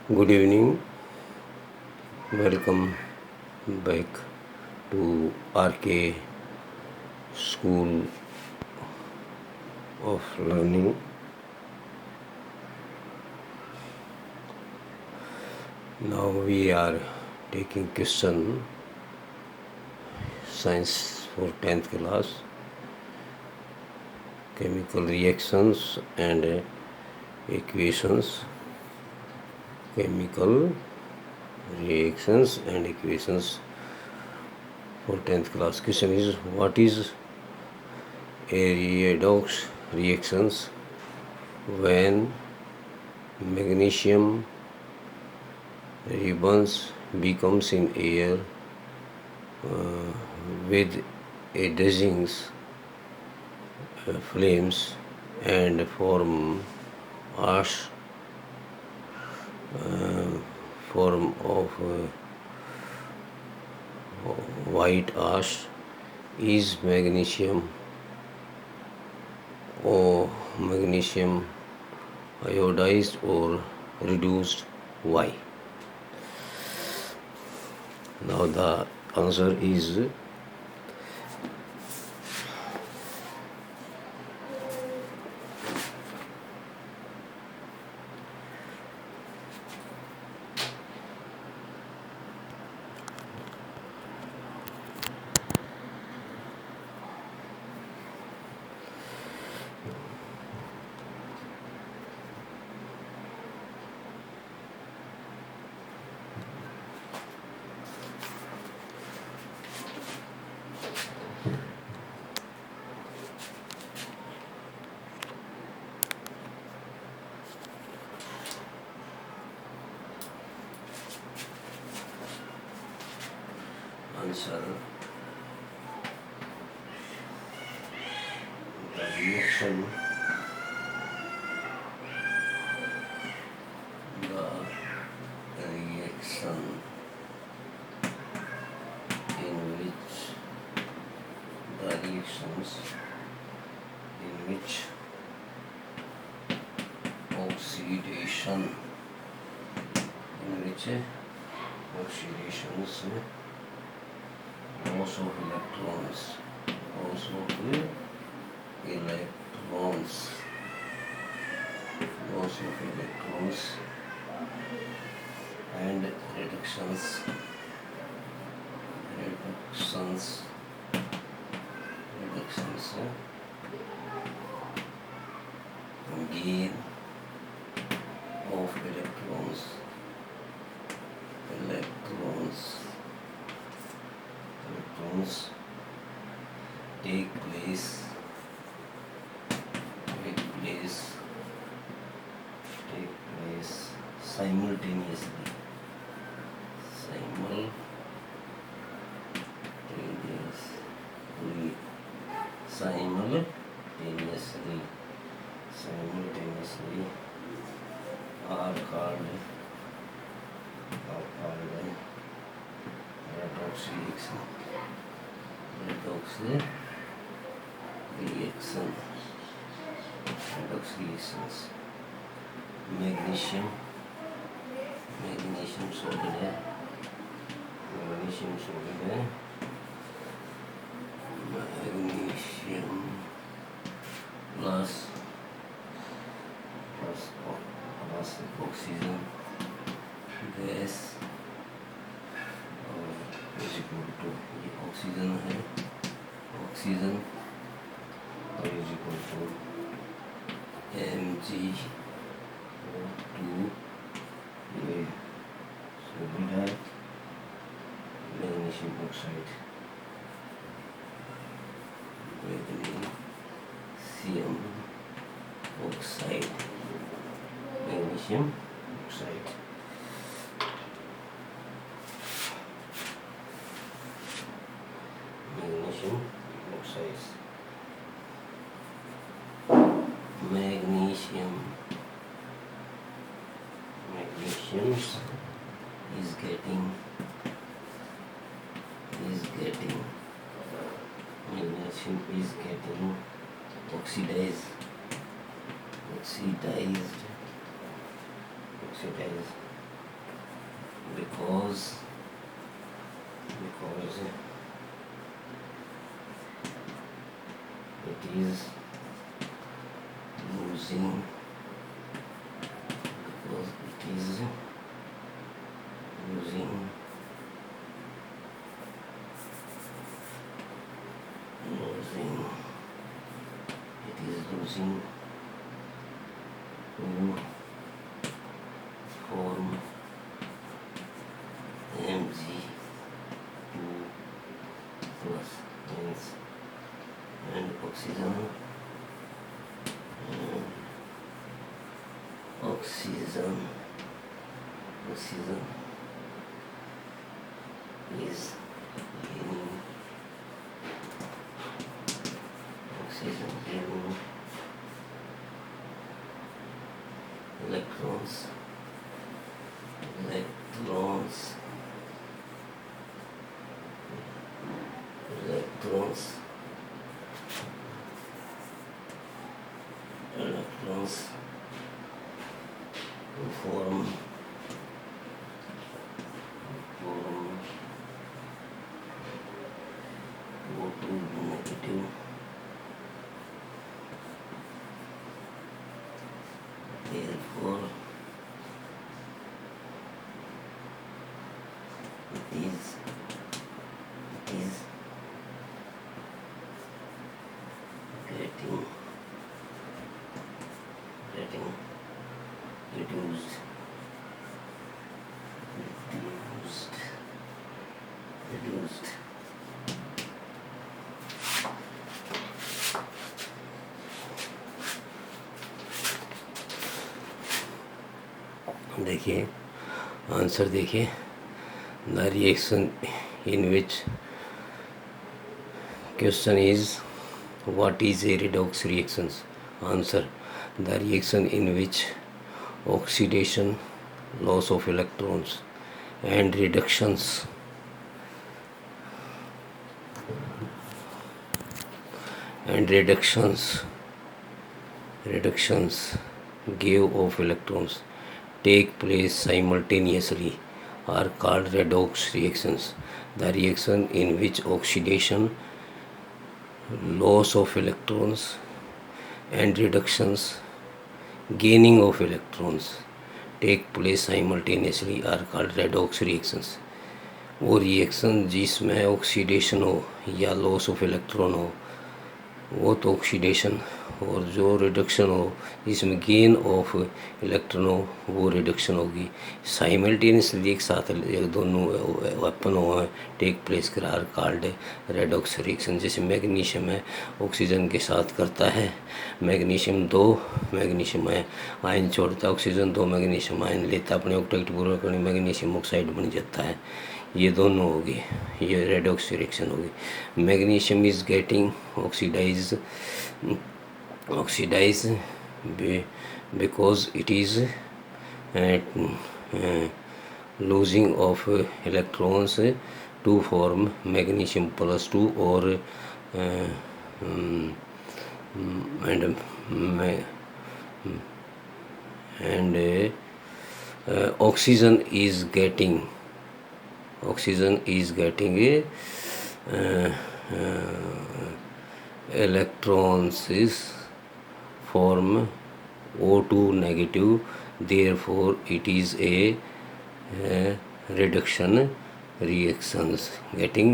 Good evening. Welcome back to RK School of Learning. Now we are taking question science for 10th class, chemical reactions and equations. Chemical reactions and equations for 10th class. Question is, what is a redox reactions when magnesium ribbons becomes in air with a dazings flames and form of white ash is magnesium iodized or reduced. Why? Now the answer is answer. The reaction in which the reactions in which oxidation oxidations loss of electrons and reductions gain of electrons take place simultaneously are called redox reactions. Magnesium solid है magnesium plus oxygen gas is equal to oxygen is equal to Mg2 solid है magnesium oxide magnesium oxide magnesium oxide magnesium is getting oxidized because it is losing to form Mg2 plus means and oxygen is gaining electrons to form O2 negative. Therefore, it is getting reduced. देखिए answer देखिए, the reaction in which question is what is a redox reactions? Answer: the reaction in which oxidation, loss of electrons and reductions give of electrons take place simultaneously are called redox reactions. The reaction in which oxidation, loss of electrons and reductions, gaining of electrons take place simultaneously are called redox reactions. वो reaction जिसमें oxidation हो या loss of electron हो वो तो oxidation, और जो reduction हो जिसमें गेन ऑफ इलेक्ट्रॉन हो वो रिडक्शन होगी। साइमल्टेनियसली एक साथ दोनों वेपन हो टेक प्लेस करार कॉल्ड रेडॉक्स रिएक्शन। जैसे मैग्नीशियम है ऑक्सीजन के साथ करता है, मैग्नीशियम आयन छोड़ता है, ऑक्सीजन 2 मैग्नीशियम आयन लेता है, अपने ऑक्टेट पूरा करने मैग्नीशियम ऑक्साइड बन जाता है। ये दोनों होगी, ये रेडॉक्स रिएक्शन होगी। Magnesium is getting oxidize because it is losing of electrons to form magnesium plus 2 or and oxygen is getting electrons is form O2 negative, therefore it is a reduction reactions, getting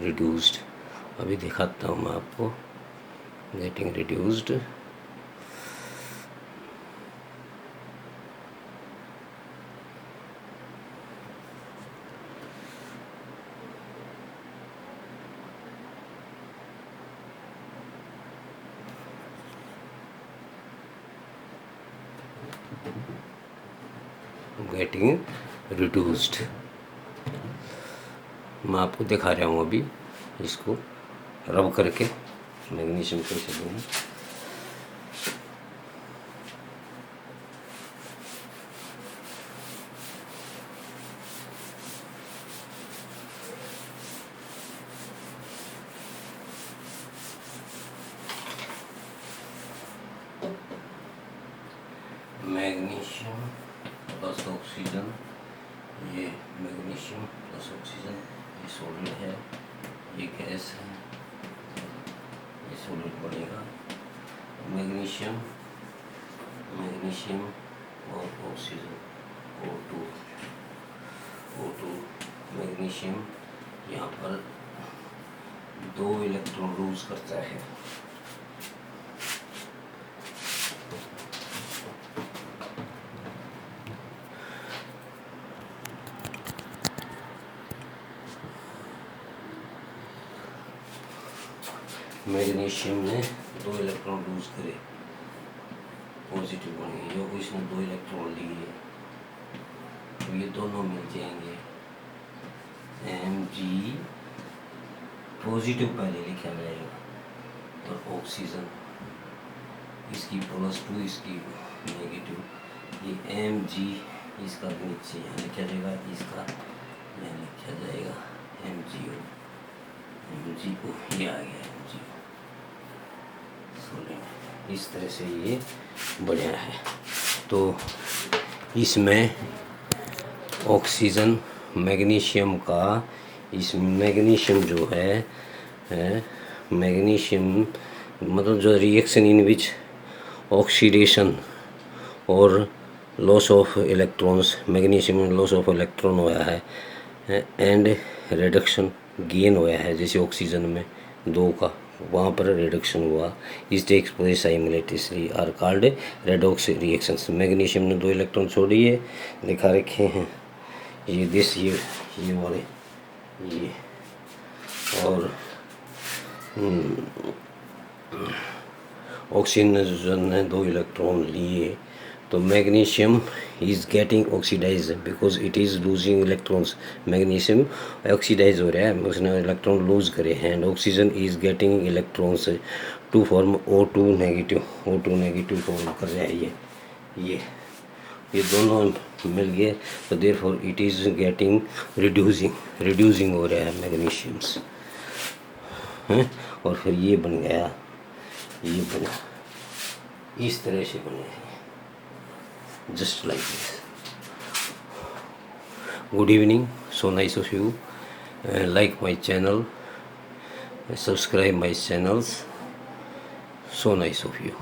reduced. अभी दिखाता हूँ मैं आपको getting reduced। Getting reduced मैं आपको दिखा रहा हूँ अभी इसको रब करके मैग्नीशियम कैसे दूँ। मैग्नीशियम प्लस ऑक्सीजन, ये मैग्नीशियम प्लस ऑक्सीजन, ये सॉलिड है, ये गैस है, ये सॉलिड बनेगा। मैग्नीशियम और ऑक्सीजन O2 मैग्नीशियम यहाँ पर 2 इलेक्ट्रॉन लूज करता है। मैग्नीशियम ने 2 इलेक्ट्रॉन लूज करे, पॉजिटिव बनेंगे, जो इसने 2 इलेक्ट्रॉन लिए तो ये दोनों मिल जाएंगे। Mg पॉजिटिव पहले लिखा जाएगा, और ऑक्सीजन इसकी +2 इसकी नेगेटिव, ये Mg इसका नीचे यहाँ लिखा जाएगा, इसका यहाँ लिखा जाएगा MgO, ये आ गया MgO। इस तरह से ये बढ़िया है। तो इसमें ऑक्सीजन मैग्नीशियम का, इस मैग्नीशियम जो है मैग्नीशियम मतलब जो रिएक्शन इन विच ऑक्सीडेशन और लॉस ऑफ इलेक्ट्रॉन्स, मैग्नीशियम में लॉस ऑफ इलेक्ट्रॉन हुआ है एंड रिडक्शन गेन हुआ है, जैसे ऑक्सीजन में 2 का वहाँ पर रिडक्शन हुआ, this takes place simultaneously are called redox reactions. Magnesium ने 2 इलेक्ट्रॉन छोड़ी है, दिखा रखे हैं ये वाले ये, और ऑक्सीजन ने 2 इलेक्ट्रॉन लिए। तो magnesium is getting oxidize because it is losing electrons. Magnesium oxidize हो रहा है, उसने इलेक्ट्रॉन लूज करे हैं, and oxygen is getting electrons to form O2 negative form कर रहा है ये दोनों मिल गए। तो therefore it is getting reducing हो रहा है मैग्नीशियम्स हैं, और फिर ये बन गया, ये बना इस तरह से बने, just like this. Good evening, so nice of you. Like my channel, subscribe my channels, so nice of you.